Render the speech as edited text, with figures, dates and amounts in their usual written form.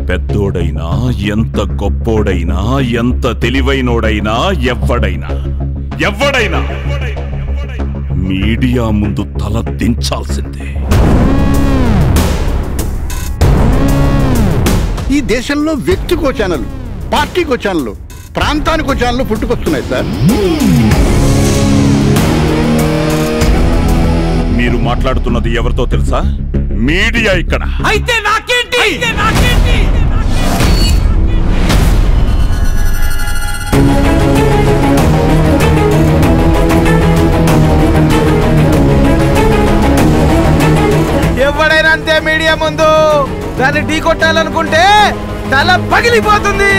పెద్దోడైనా ఎంత గొప్పోడైనా ఎంత తెలివైనోడైనా ఎవడైనా మీడియా ముందు తల దించాల్సిందే. ఈ దేశంలో వ్యక్తికో ఛానల్, పార్టీకో ఛానల్, ప్రాంతానికో ఛానల్ పుట్టుకొస్తున్నాయి సార్. మీరు మాట్లాడుతున్నది ఎవరితో తెలుసా? మీడియా ఇక్కడ. అయితే నాకేంటి? ఎవడైనా అంతే, మీడియా ముందు దాన్ని ఢీ కొట్టాలనుకుంటే తల పగిలిపోతుంది.